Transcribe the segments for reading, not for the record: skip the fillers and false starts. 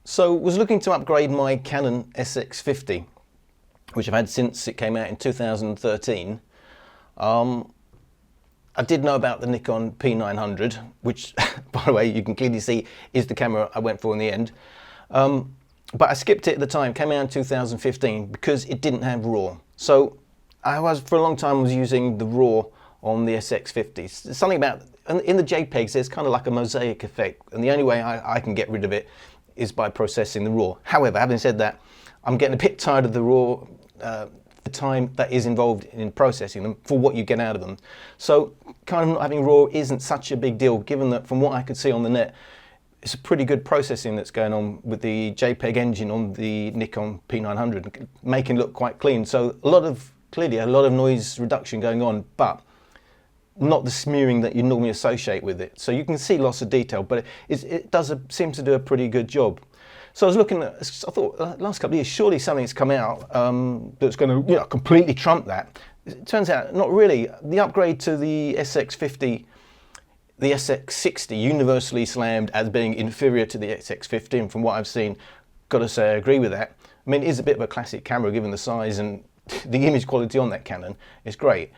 So was looking to upgrade my Canon sx50, which I've had since it came out in 2013. I did know about the Nikon P900, which, by the way, you can clearly see is the camera I went for in the end. But I skipped it at the time, came out in 2015, because it didn't have RAW. So for a long time, I was using the RAW on the sx50. Something about, in the JPEGs, there's kind of like a mosaic effect, and the only way I can get rid of it is by processing the RAW. However, having said that, I'm getting a bit tired of the RAW, the time that is involved in processing them for what you get out of them. So kind of not having RAW isn't such a big deal, given that from what I could see on the net, it's a pretty good processing that's going on with the JPEG engine on the Nikon P900, making it look quite clean. So clearly a lot of noise reduction going on, but not the smearing that you normally associate with it. So you can see lots of detail, but it does seem to do a pretty good job. So I was looking at, I thought, last couple of years, surely something's come out that's going to completely trump that. It turns out, not really. The upgrade to the sx50, the sx60, universally slammed as being inferior to the sx50, and from what I've seen, got to say I agree with that. I mean, it is a bit of a classic camera given the size and the image quality on that Canon. It's great.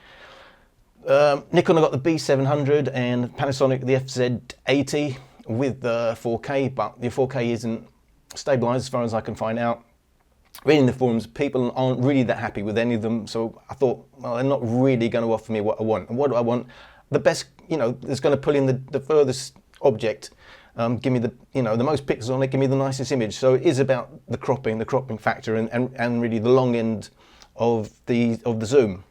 Nikon have got the B700 and Panasonic the FZ80 with the 4K, but the 4K isn't stabilized as far as I can find out. Reading the forums, people aren't really that happy with any of them, so I thought, well, they're not really going to offer me what I want. And what do I want? The best, that's going to pull in the furthest object, give me the most pixels on it, give me the nicest image. So it is about the cropping factor, and really the long end of the zoom.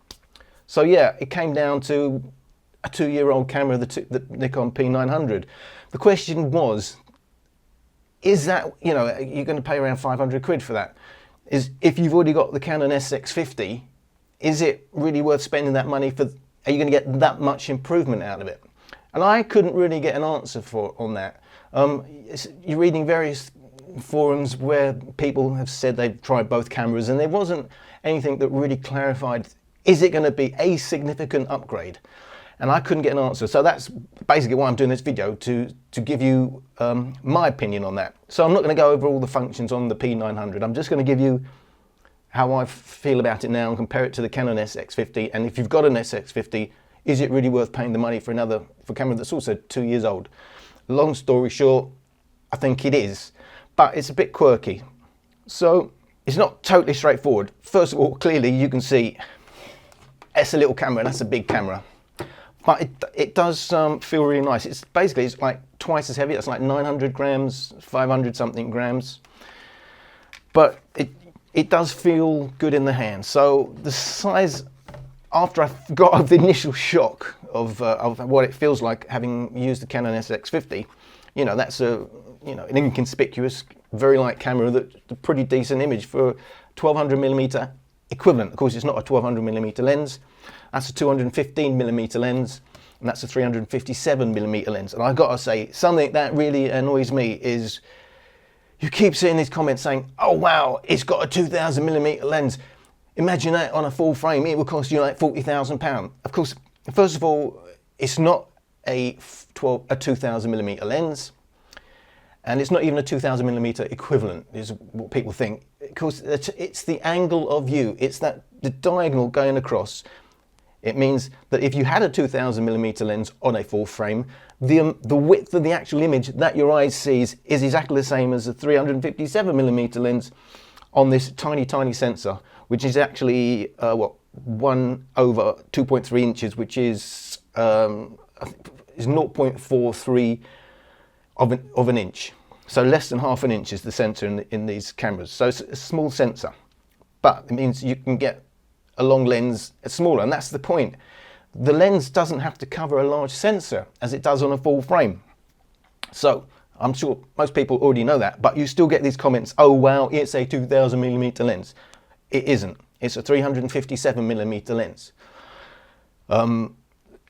So yeah, it came down to a 2-year-old camera, the Nikon P900. The question was, is that, you're going to pay around 500 quid for that? If you've already got the Canon sx50, is it really worth spending that money for? Are you going to get that much improvement out of it? And I couldn't really get an answer on that. You're reading various forums where people have said they've tried both cameras, and there wasn't anything that really clarified, is it going to be a significant upgrade? And I couldn't get an answer. So that's basically why I'm doing this video, to give you my opinion on that. So I'm not going to go over all the functions on the P900. I'm just going to give you how I feel about it now and compare it to the Canon sx50. And if you've got an sx50, is it really worth paying the money for a camera that's also 2 years old? Long story short, I think it is, but it's a bit quirky. So it's not totally straightforward. First of all, clearly you can see it's a little camera and that's a big camera. But it does feel really nice. It's like twice as heavy. It's like 900 grams, 500 something grams. But it does feel good in the hand. So the size, after I got over the initial shock of what it feels like having used the Canon sx50, that's an inconspicuous, very light camera that's a pretty decent image for 1200mm equivalent. Of course, it's not a 1200mm lens. That's a 215mm lens, and that's a 357mm lens. And I've got to say, something that really annoys me is you keep seeing these comments saying, oh wow, it's got a 2000mm lens. Imagine that on a full frame, it would cost you like £40,000. Of course, first of all, it's not a 2000mm lens, and it's not even a 2000mm equivalent, is what people think. Because it's the angle of view, it's the diagonal going across. It means that if you had a 2000mm lens on a full frame, the width of the actual image that your eyes sees is exactly the same as a 357mm lens on this tiny sensor, which is actually 1/2.3 inches, which is 0.43 of an inch. So less than half an inch is the sensor in these cameras. So it's a small sensor, but it means you can get a long lens smaller, and that's the point. The lens doesn't have to cover a large sensor as it does on a full frame. So I'm sure most people already know that, but you still get these comments, oh wow, it's a 2000mm lens. It isn't. It's a 357mm lens.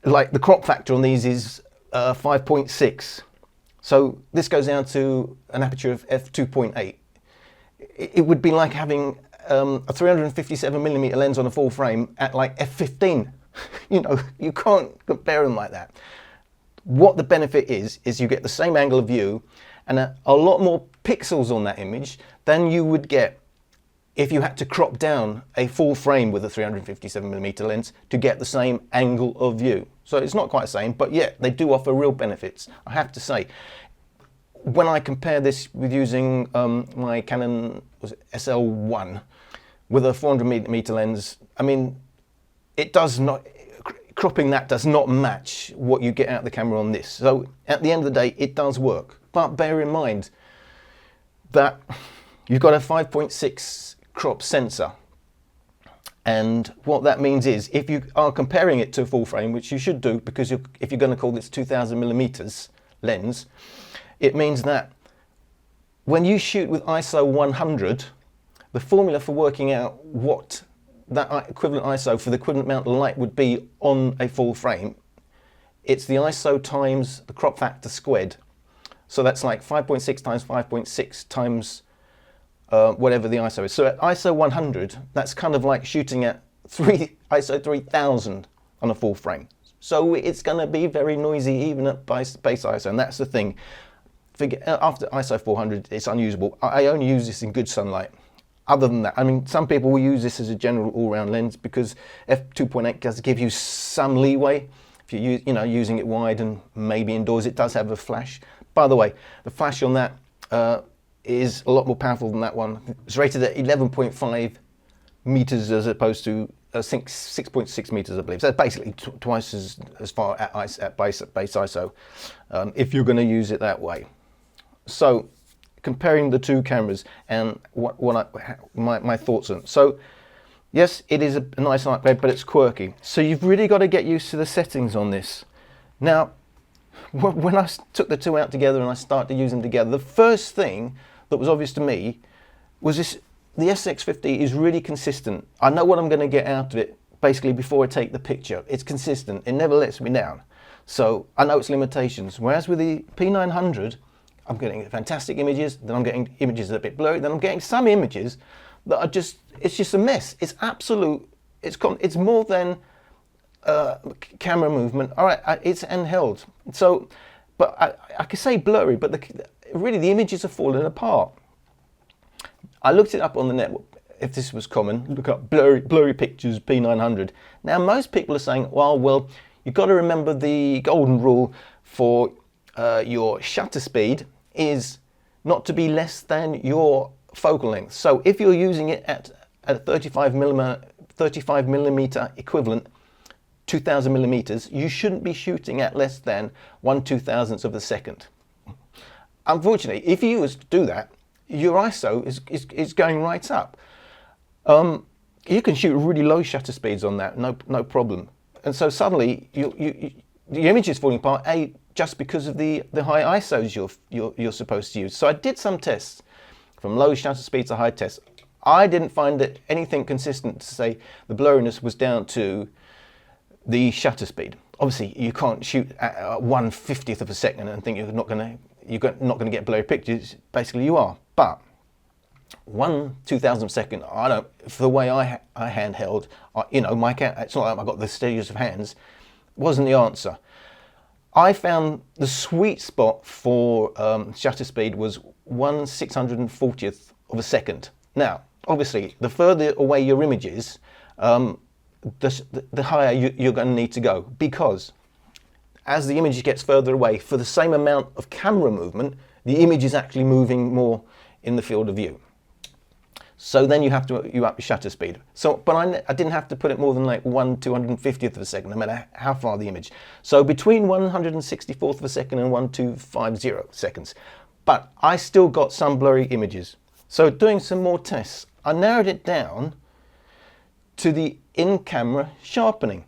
Like the crop factor on these is 5.6. So this goes down to an aperture of f2.8. It would be like having a 357mm lens on a full frame at like f15. You can't compare them like that. What the benefit is you get the same angle of view, and a lot more pixels on that image than you would get if you had to crop down a full frame with a 357mm lens to get the same angle of view. So it's not quite the same, but yeah, they do offer real benefits, I have to say. When I compare this with using my Canon SL1 with a 400mm lens, I mean, it does not, cropping that does not match what you get out of the camera on this. So at the end of the day, it does work. But bear in mind that you've got a 5.6 crop sensor. And what that means is, if you are comparing it to a full frame, which you should do, because if you're going to call this 2000mm lens, it means that when you shoot with ISO 100, the formula for working out what that equivalent ISO for the equivalent amount of light would be on a full frame, it's the ISO times the crop factor squared. So that's like 5.6 times 5.6 times whatever the ISO is. So at ISO 100, that's kind of like shooting at ISO 3000 on a full frame. So it's going to be very noisy even at base ISO, and that's the thing. After ISO 400, it's unusable. I only use this in good sunlight. Other than that, I mean, some people will use this as a general all-round lens because f2.8 does give you some leeway. If you're using it wide and maybe indoors, it does have a flash. By the way, the flash on that is a lot more powerful than that one. It's rated at 11.5 meters as opposed to 6.6 meters, I believe. So it's basically twice as far at base ISO if you're going to use it that way. So comparing the two cameras and my thoughts on it. So yes, it is a nice upgrade, but it's quirky. So you've really got to get used to the settings on this. Now, when I took the two out together and I started to use them together, the first thing that was obvious to me was this: the sx50 is really consistent. I know what I'm going to get out of it basically before I take the picture. It's consistent. It never lets me down. So I know its limitations. Whereas with the P900, I'm getting fantastic images, then I'm getting images that are a bit blurry, then I'm getting some images that are just, it's just a mess. It's absolute, it's more than camera movement. All right, it's handheld. So, but I could say blurry, but really the images are falling apart. I looked it up on the net, if this was common, look up blurry pictures P900. Now most people are saying, well, you've got to remember the golden rule for your shutter speed is not to be less than your focal length. So if you're using it at a 35 millimeter equivalent, 2000 millimeters, you shouldn't be shooting at less than 1/2000th of a second. Unfortunately, if you was to do that, your ISO is going right up. You can shoot really low shutter speeds on that, no problem. And so suddenly the image is falling apart, just because of the high ISOs you're supposed to use. So I did some tests from low shutter speeds to high tests. I didn't find that anything consistent to say the blurriness was down to the shutter speed. Obviously, you can't shoot at 1/50th of a second and think you're not going to get blurry pictures. Basically, you are. But 1/2000th of a second, for the way I handheld, my camera, it's not like I've got the steadiest of hands, wasn't the answer. I found the sweet spot for shutter speed was 1/640th of a second. Now, obviously, the further away your image is, the higher you're going to need to go, because as the image gets further away, for the same amount of camera movement, the image is actually moving more in the field of view. So then you have to up your shutter speed. So, but I didn't have to put it more than like 1/250th of a second, no matter how far the image. So between 164th of a second and 1250 seconds. But I still got some blurry images. So doing some more tests, I narrowed it down to the in-camera sharpening.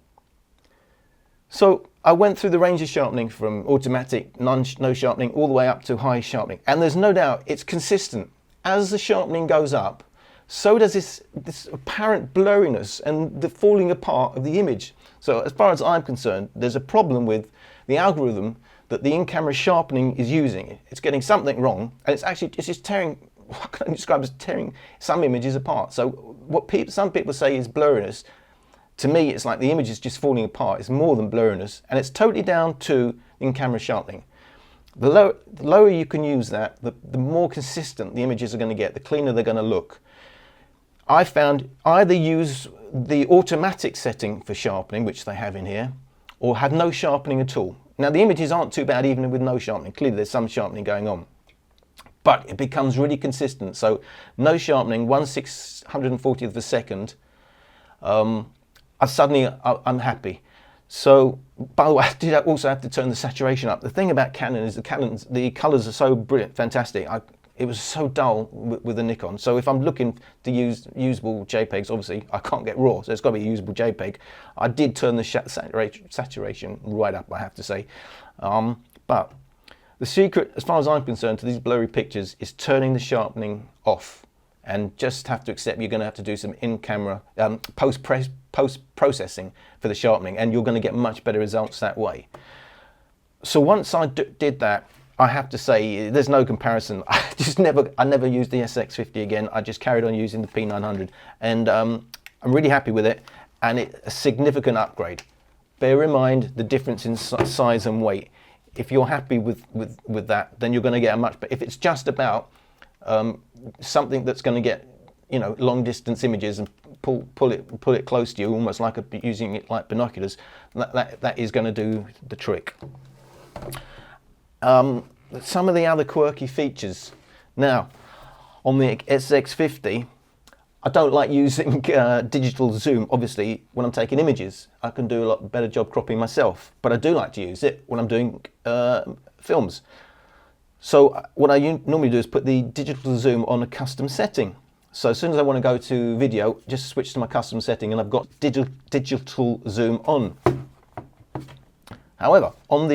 So I went through the range of sharpening from automatic, no sharpening, all the way up to high sharpening. And there's no doubt it's consistent. As the sharpening goes up, so does this apparent blurriness and the falling apart of the image. So as far as I'm concerned, there's a problem with the algorithm that the in-camera sharpening is using. It's getting something wrong, and it's just tearing, what can I describe as tearing some images apart. So what some people say is blurriness, to me it's like the image is just falling apart. It's more than blurriness, and it's totally down to in-camera sharpening. The lower you can use that, the more consistent the images are going to get, the cleaner they're going to look. I found either use the automatic setting for sharpening, which they have in here, or have no sharpening at all. Now the images aren't too bad even with no sharpening. Clearly there's some sharpening going on, but it becomes really consistent. So no sharpening, 1/640th of a second, I'm happy. So, by the way, I did also have to turn the saturation up. The thing about Canon is the colours are so brilliant, fantastic. It was so dull with the Nikon. So if I'm looking to use usable JPEGs, obviously I can't get RAW, so it's got to be a usable JPEG. I did turn the saturation right up, I have to say. But the secret, as far as I'm concerned, to these blurry pictures is turning the sharpening off. And just have to accept you're going to have to do some in-camera post-processing for the sharpening, and you're going to get much better results that way. So once I did that, I have to say there's no comparison. I never used the SX50 again. I just carried on using the P900, and I'm really happy with it, and it's a significant upgrade. Bear in mind the difference in size and weight. If you're happy with that, then you're going to get a much better. If it's just about something that's going to get, you know, long distance images and pull it close to you, almost like using it like binoculars, that is going to do the trick. Some of the other quirky features. Now, on the SX50, I don't like using digital zoom. Obviously, when I'm taking images, I can do a lot better job cropping myself, but I do like to use it when I'm doing films. So what I normally do is put the digital zoom on a custom setting. So as soon as I want to go to video, just switch to my custom setting and I've got digital zoom on. However, on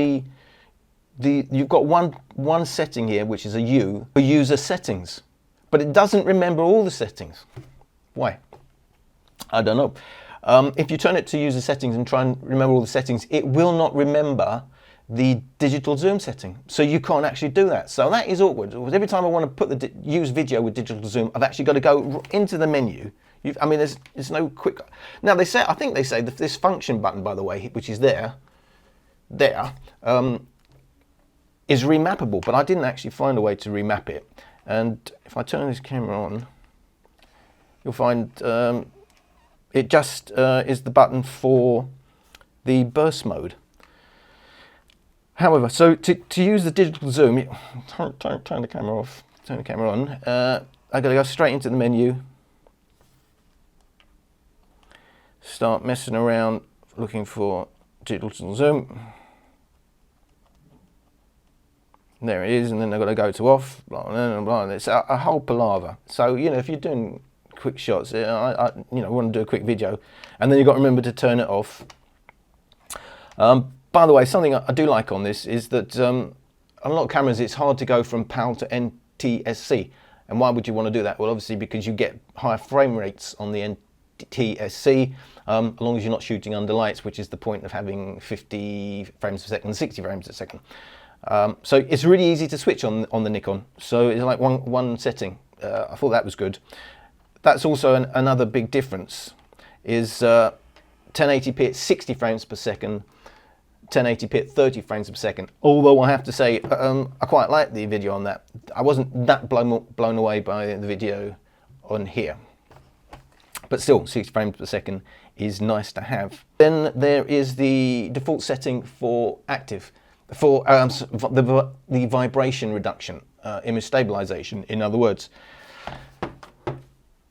you've got one setting here, which is a U for user settings, but it doesn't remember all the settings. Why? I don't know. If you turn it to user settings and try and remember all the settings, it will not remember the digital zoom setting, so you can't actually do that. So that is awkward. Every time I want to put use video with digital zoom, I've actually got to go into the menu. I mean, there's no quick. Now I think they say that this function button, by the way, which is there, is remappable, but I didn't actually find a way to remap it. And if I turn this camera on, you'll find it just is the button for the burst mode. However, so to use the digital zoom, turn the camera off, turn the camera on, I've got to go straight into the menu, start messing around looking for digital zoom. There it is, and then I've got to go to off, blah, blah, blah. It's a whole palaver. So, you know, if you're doing quick shots, you know, want to do a quick video, and then you've got to remember to turn it off. By the way, something I do like on this is that on a lot of cameras it's hard to go from PAL to NTSC. And why would you want to do that? Well, obviously because you get higher frame rates on the NTSC, as long as you're not shooting under lights, which is the point of having 50 frames per second, 60 frames per second. So it's really easy to switch on the Nikon. So it's like one setting. I thought that was good. That's also another big difference is 1080p at 60 frames per second, 1080p at 30 frames per second. Although I have to say, I quite like the video on that. I wasn't that blown away by the video on here. But still, 60 frames per second is nice to have. Then there is the default setting for active, for the vibration reduction, image stabilization, in other words.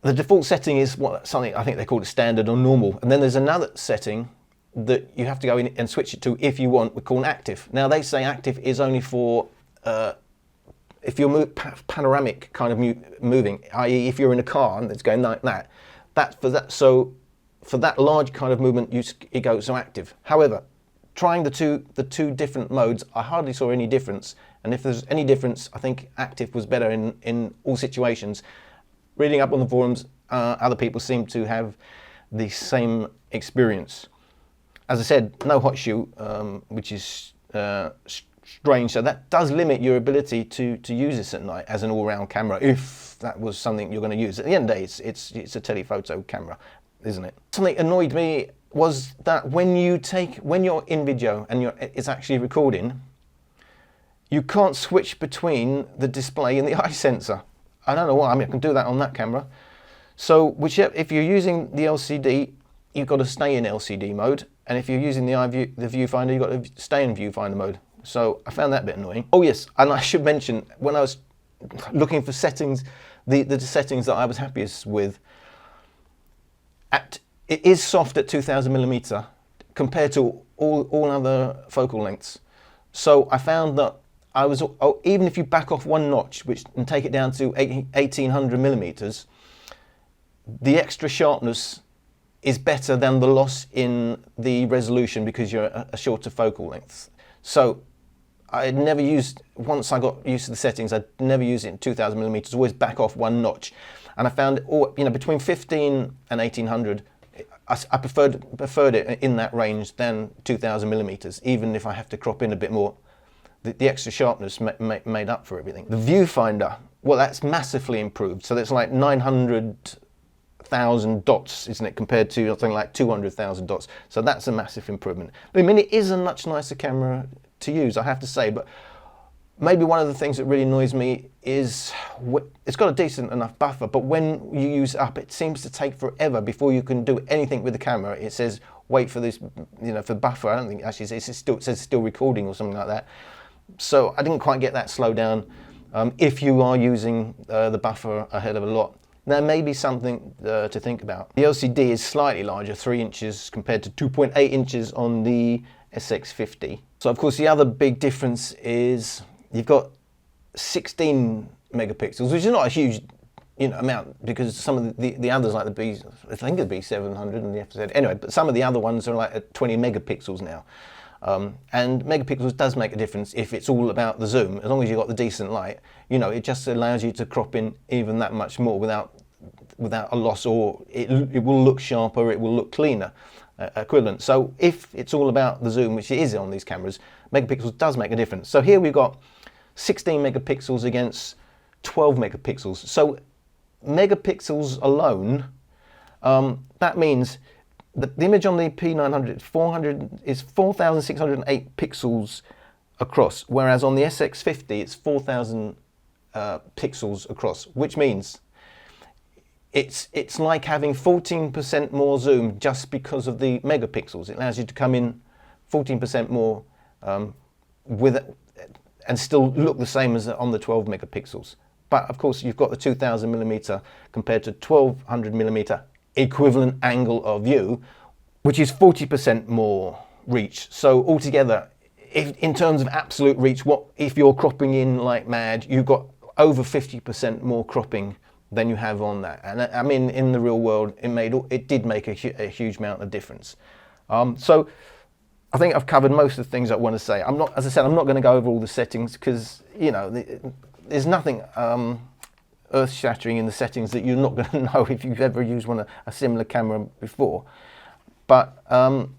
The default setting is something I think they call it standard or normal. And then there's another setting that you have to go in and switch it to if you want. We call it active. Now they say active is only for if you're panoramic kind of moving, i.e. if you're in a car and it's going like that. So for that large kind of movement, it goes to active. However, trying the two different modes, I hardly saw any difference. And if there's any difference, I think active was better in all situations. Reading up on the forums, other people seem to have the same experience. As I said, no hot shoe, which is strange. So that does limit your ability to use this at night as an all-round camera, if that was something you're going to use. At the end of the day, it's a telephoto camera, isn't it? Something annoyed me was that when you're in video and it's actually recording, you can't switch between the display and the eye sensor. I don't know why. I mean, I can do that on that camera. So whichever, if you're using the LCD, you've got to stay in LCD mode, and if you're using the viewfinder, you've got to stay in viewfinder mode. So I found that a bit annoying. Oh yes, and I should mention, when I was looking for settings, the settings that I was happiest with, it is soft at 2000mm compared to all other focal lengths. So I found that even if you back off one notch and take it down to 1800mm, the extra sharpness is better than the loss in the resolution because you're a shorter focal length. So I had never used, once I got used to the settings, I'd never use it in 2000mm, always back off one notch. And I found, between 15 and 1800, I preferred it in that range than 2000mm, even if I have to crop in a bit more. The extra sharpness made up for everything. The viewfinder, well, that's massively improved. So that's like 900,000 dots, isn't it, compared to something like 200,000 dots. So that's a massive improvement. But I mean, it is a much nicer camera to use, I have to say. But maybe one of the things that really annoys me is it's got a decent enough buffer, but when you use it up, it seems to take forever before you can do anything with the camera. It says wait for this, for buffer. I don't think it actually says it says still recording or something like that. So I didn't quite get that slowdown. If you are using the buffer a hell of a lot, there may be something to think about. The LCD is slightly larger, 3 inches compared to 2.8 inches on the sx50. So of course the other big difference is you've got 16 megapixels, which is not a huge amount, because some of the others, like the I think the B700 and the FZ, anyway, but some of the other ones are like at 20 megapixels now. And megapixels does make a difference if it's all about the zoom. As long as you've got the decent light, it just allows you to crop in even that much more without a loss, or it will look sharper, it will look cleaner, equivalent. So if it's all about the zoom, which it is on these cameras, megapixels does make a difference. So here we've got 16 megapixels against 12 megapixels. So megapixels alone, that means the image on the P900 is 4,608 pixels across, whereas on the sx50 it's 4,000 pixels across, which means it's like having 14% more zoom just because of the megapixels. It allows you to come in 14% more and still look the same as on the 12 megapixels. But of course you've got the 2000mm compared to 1200mm equivalent angle of view, which is 40% more reach. So altogether, in terms of absolute reach, if you're cropping in like mad, you've got over 50% more cropping than you have on that. And I mean, in the real world, it did make a huge amount of difference. So I think I've covered most of the things I want to say. As I said, I'm not going to go over all the settings because there's nothing earth-shattering in the settings that you're not going to know if you've ever used a similar camera before. But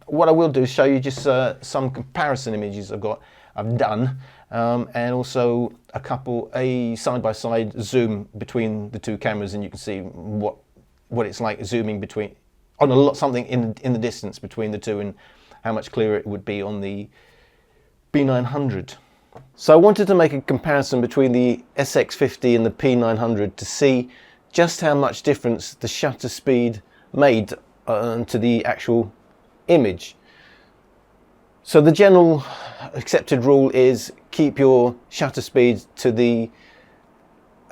what I will do is show you just some comparison images I've done, and also a side-by-side zoom between the two cameras, and you can see what it's like zooming something in the distance between the two, and how much clearer it would be on the B900. So I wanted to make a comparison between the sx50 and the P900 to see just how much difference the shutter speed made to the actual image. So the general accepted rule is keep your shutter speed to the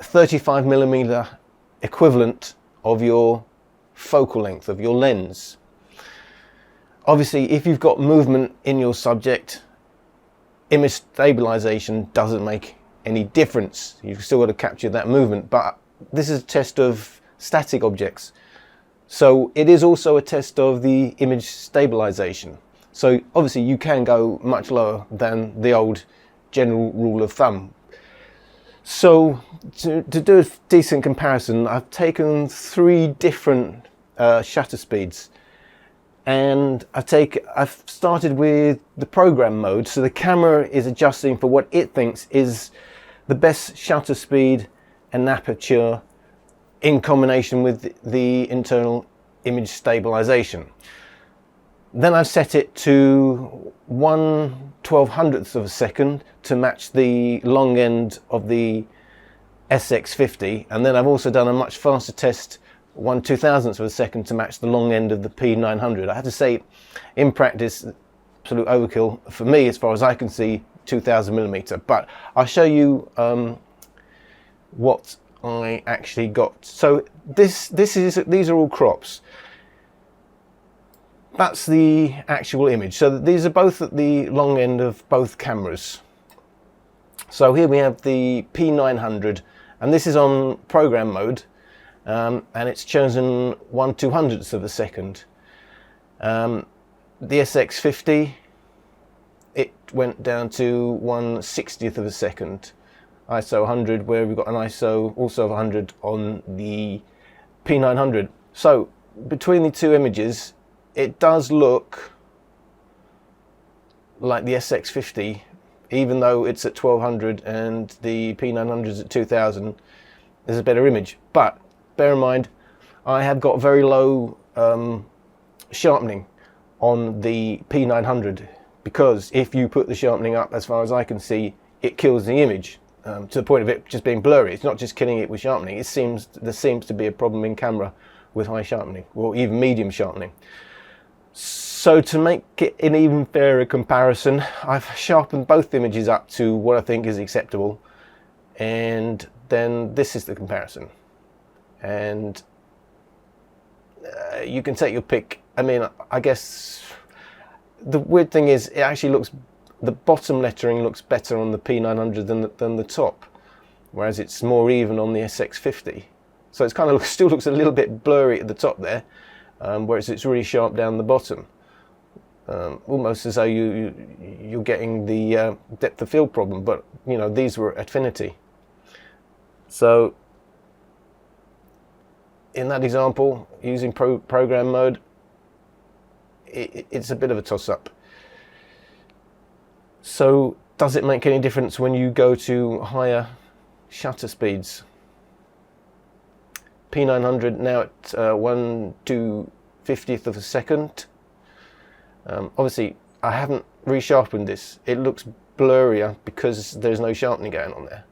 35mm equivalent of your focal length of your lens. Obviously, if you've got movement in your subject, image stabilization doesn't make any difference. You've still got to capture that movement, but this is a test of static objects. So it is also a test of the image stabilization. So obviously you can go much lower than the old general rule of thumb. So to do a decent comparison, I've taken 3 different shutter speeds. And I've started with the program mode, so the camera is adjusting for what it thinks is the best shutter speed and aperture in combination with the internal image stabilization. Then I've set it to 1/1200th of a second to match the long end of the sx50, and then I've also done a much faster test, 1/2000th of a second, to match the long end of the P900. I have to say, in practice, absolute overkill for me as far as I can see, 2000mm. But I'll show you what I actually got. So these are all crops. That's the actual image. So these are both at the long end of both cameras. So here we have the P900, and this is on program mode, and it's chosen 1/200th of a second. The sx50, it went down to 1/60th of a second. ISO 100, where we've got an ISO also of 100 on the P900. So between the two images, it does look like the sx50, even though it's at 1200 and the P900 is at 2000. There's a better image. But bear in mind, I have got very low sharpening on the P900, because if you put the sharpening up, as far as I can see, it kills the image to the point of it just being blurry. It's not just killing it with sharpening. There seems to be a problem in camera with high sharpening, or even medium sharpening. So to make it an even fairer comparison, I've sharpened both images up to what I think is acceptable, and then this is the comparison. And you can take your pick. I mean, I guess the weird thing is, it actually looks, the bottom lettering looks better on the P900 than the top, whereas it's more even on the sx50. So it's kind of still looks a little bit blurry at the top there, whereas it's really sharp down the bottom, almost as though you're getting the depth of field problem. But you know, these were at affinity. So in that example, using program mode, it's a bit of a toss-up. So does it make any difference when you go to higher shutter speeds? P900 now at 1/250th of a second. Obviously, I haven't resharpened this. It looks blurrier because there's no sharpening going on there.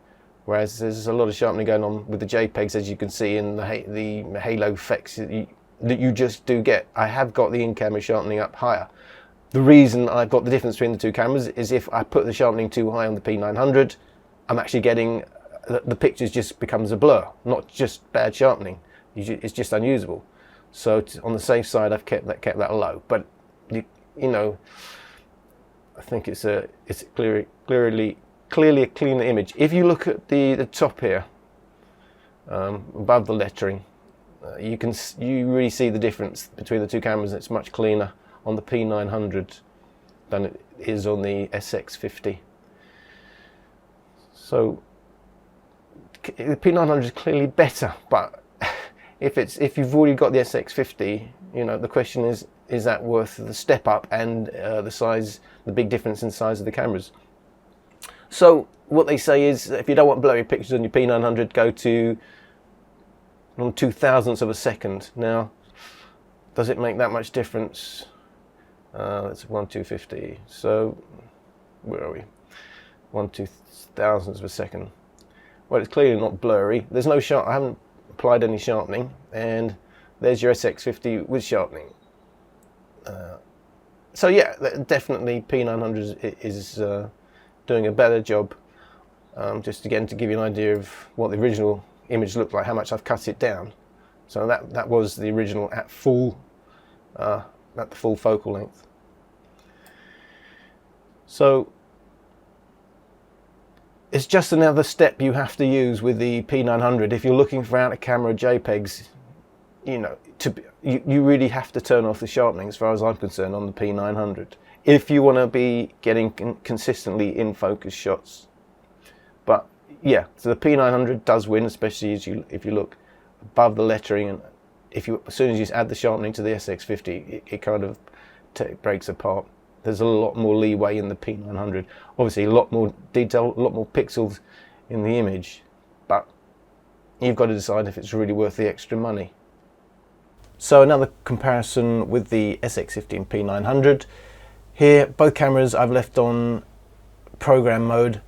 Whereas there's a lot of sharpening going on with the JPEGs, as you can see in the halo effects that you just do get. I have got the in-camera sharpening up higher. The reason I've got the difference between the two cameras is if I put the sharpening too high on the P900, I'm actually getting, the pictures just becomes a blur, not just bad sharpening. It's just unusable. So on the safe side, I've kept that low. But you know, I think it's clearly a cleaner image. If you look at the top here, above the lettering, you really see the difference between the two cameras. It's much cleaner on the P900 than it is on the sx50. So the P900 is clearly better, but if you've already got the sx50, you know, the question is that worth the step up and the big difference in size of the cameras? So what they say is, if you don't want blurry pictures on your P900, go to 1/2000th of a second. Now, does it make that much difference? That's 1/250. So where are we? 1/2000th of a second. Well, it's clearly not blurry. There's no I haven't applied any sharpening, and there's your sx50 with sharpening. So yeah, definitely P900 is doing a better job. Just again to give you an idea of what the original image looked like, how much I've cut it down. So that was the original at the full focal length. So it's just another step you have to use with the P900 if you're looking for out of camera JPEGs. You know, you really have to turn off the sharpening, as far as I'm concerned, on the P900 if you want to be getting consistently in focus shots. But yeah, so the P900 does win, especially if you look above the lettering, and as soon as you add the sharpening to the sx50, it kind of breaks apart. There's a lot more leeway in the P900. Obviously, a lot more detail, a lot more pixels in the image, but you've got to decide if it's really worth the extra money. So another comparison with the sx50 and P900. Here, both cameras I've left on program mode.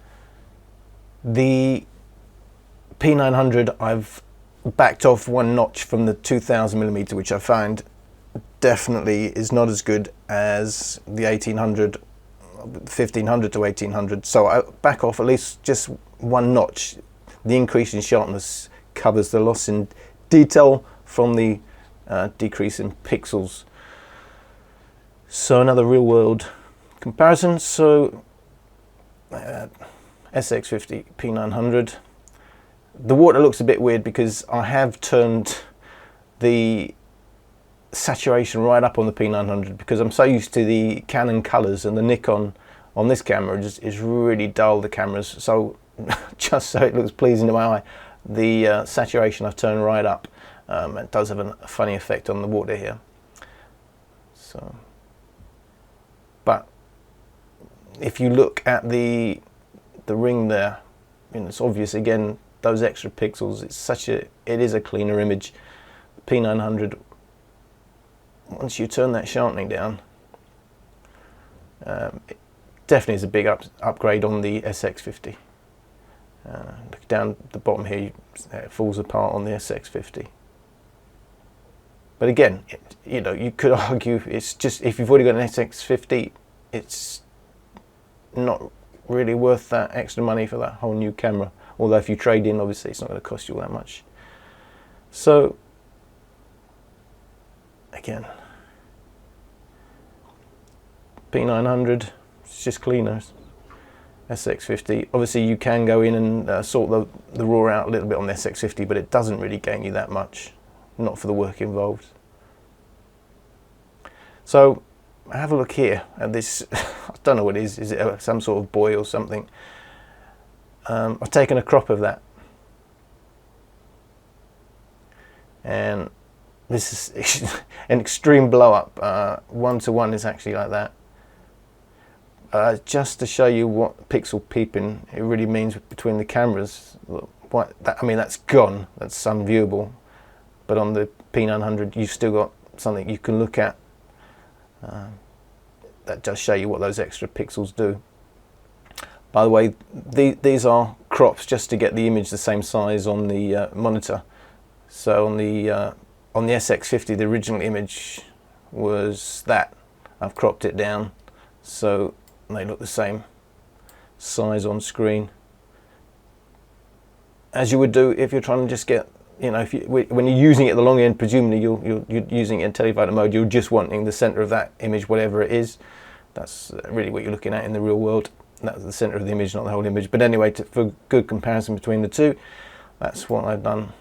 The P900 I've backed off one notch from the 2000mm, which I find definitely is not as good as the 1800, 1500 to 1800. So I back off at least just one notch. The increase in sharpness covers the loss in detail from the decrease in pixels. So another real world comparison. So sx50 P900. The water looks a bit weird because I have turned the saturation right up on the P900 because I'm so used to the Canon colours, and the Nikon on this camera is really dull, the cameras. So just so it looks pleasing to my eye, the saturation I've turned right up. It does have a funny effect on the water here. So, but if you look at the ring there, you know, it's obvious again, those extra pixels. It is a cleaner image. P900, once you turn that sharpening down, it definitely is a big upgrade on the sx50. Look down the bottom here, it falls apart on the sx50. But again, you know, you could argue it's just, if you've already got an sx50, it's not really worth that extra money for that whole new camera. Although if you trade in, obviously it's not going to cost you all that much. So again, P900, it's just cleaner. sx50, obviously you can go in and sort the raw out a little bit on the sx50, but it doesn't really gain you that much, not for the work involved. So have a look here at this. I don't know what it is it some sort of buoy or something? I've taken a crop of that, and this is an extreme blow up. 1:1 is actually like that. Just to show you what pixel peeping it really means between the cameras. I mean, that's gone, that's unviewable, but on the P900 you've still got something you can look at. That does show you what those extra pixels do. By the way, these are crops just to get the image the same size on the monitor. So on the sx50, the original image was that. I've cropped it down so they look the same size on screen, as you would do if you're trying to just get, you know, when you're using it at the long end, presumably you're using it in television mode, you're just wanting the center of that image, whatever it is. That's really what you're looking at in the real world. That's the center of the image, not the whole image. But anyway, for good comparison between the two, that's what I've done.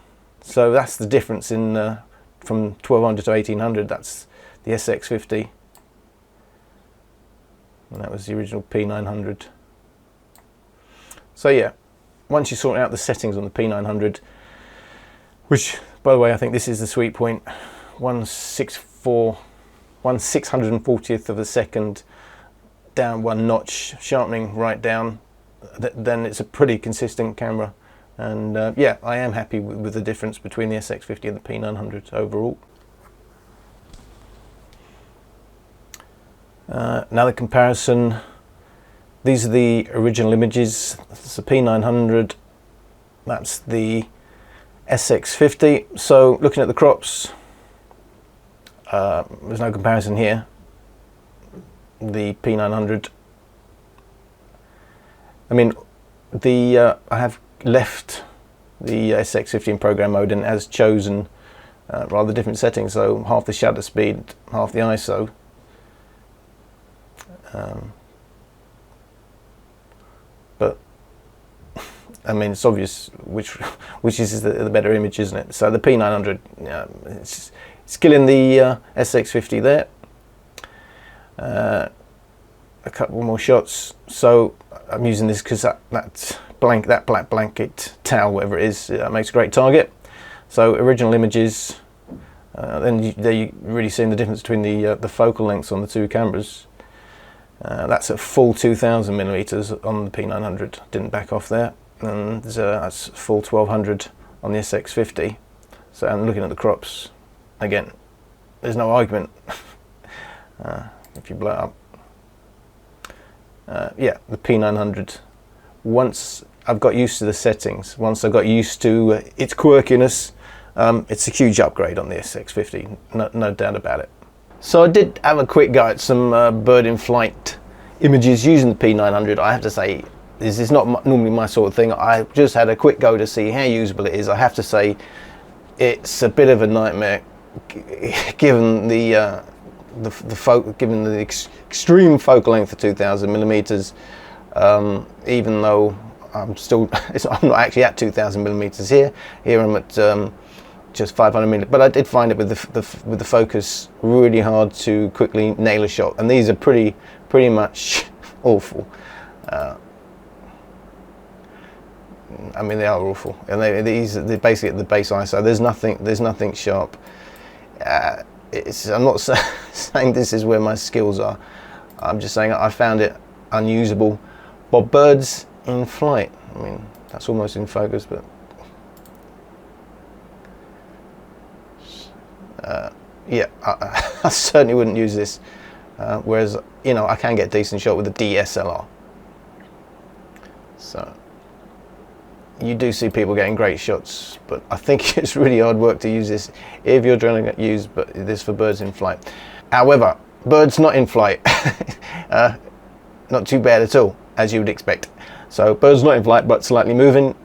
So that's the difference in from 1200 to 1800. That's the sx50, and that was the original P900. So yeah, once you sort out the settings on the P900, which, by the way, I think this is the sweet point, 1/640th of a second down one notch, sharpening right down, then it's a pretty consistent camera. And yeah, I am happy with the difference between the sx50 and the P900 overall. Another comparison, these are the original images. It's the P900, that's the sx50. So looking at the crops, there's no comparison here. The P900, I mean, I have left the sx50 in program mode and has chosen rather different settings, so half the shutter speed, half the ISO. But I mean, it's obvious which is the better image, isn't it? So the P900, it's killing the sx50 there. A couple more shots. So I'm using this because that black blanket towel, whatever it is, makes a great target. So original images. Then there you really seeing the difference between the focal lengths on the two cameras. That's at full 2000mm on the P900. Didn't back off there. And that's full 1200 on the sx50. So I'm looking at the crops again. there's no argument. If you blow it up. Yeah, the P900. Once I've got used to the settings, once I got used to its quirkiness, it's a huge upgrade on the sx50, no doubt about it. So I did have a quick go at some bird in flight images using the P900. I have to say, this is not normally my sort of thing. I just had a quick go to see how usable it is. I have to say, it's a bit of a nightmare, given the extreme focal length of 2000 millimeters. Even though I'm not actually at 2000 millimeters here. Here I'm at just 500 millimeters. But I did find it with the focus really hard to quickly nail a shot, and these are pretty much awful. I mean, they are awful, and they're basically at the base ISO. There's nothing sharp. I'm not saying this is where my skills are. I'm just saying I found it unusable. But birds in flight, I mean, that's almost in focus, but yeah, I certainly wouldn't use this. Whereas, you know, I can get a decent shot with a DSLR. So you do see people getting great shots, but I think it's really hard work to use this if you're trying to use this for birds in flight. However, birds not in flight, not too bad at all, as you would expect. So birds not in flight but slightly moving,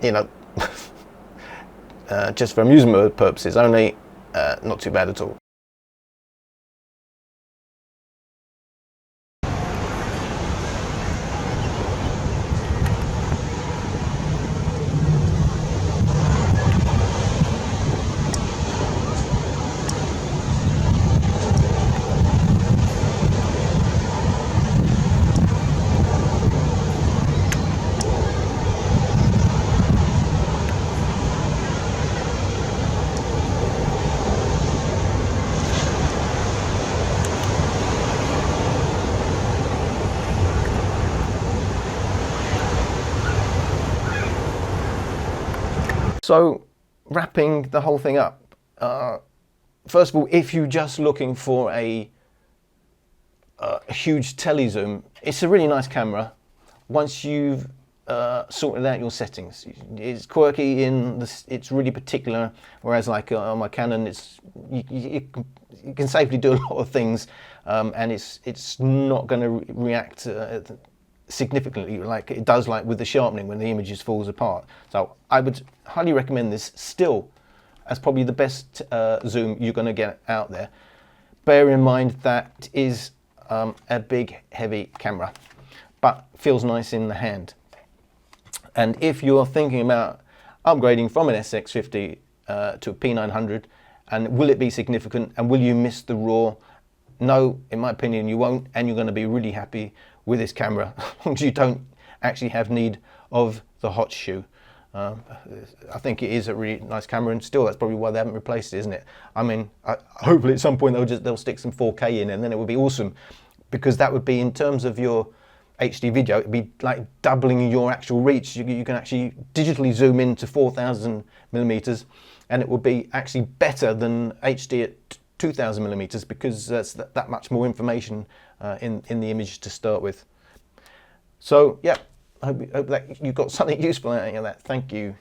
you know, just for amusement purposes only, not too bad at all. So, wrapping the whole thing up, first of all, if you're just looking for a huge telezoom, it's a really nice camera once you've sorted out your settings. It's quirky it's really particular, whereas like on my Canon, you can safely do a lot of things, and it's not going to react significally like it does like with the sharpening when the image falls apart. So I would highly recommend this still as probably the best zoom you're going to get out there. Bear in mind that is a big heavy camera, but feels nice in the hand. And if you're thinking about upgrading from an sx50 to a P900, and will it be significant and will you miss the RAW? No, in my opinion you won't, and you're going to be really happy with this camera as long as you don't actually have need of the hot shoe. I think it is a really nice camera, and still that's probably why they haven't replaced it, isn't it? I mean, hopefully at some point they'll stick some 4K in, and then it would be awesome, because that would be, in terms of your HD video, it'd be like doubling your actual reach. You can actually digitally zoom in to 4000 millimeters, and it would be actually better than HD at 2000 millimeters, because that's that much more information in the image to start with. So yeah, I hope that you got something useful out of that. Thank you.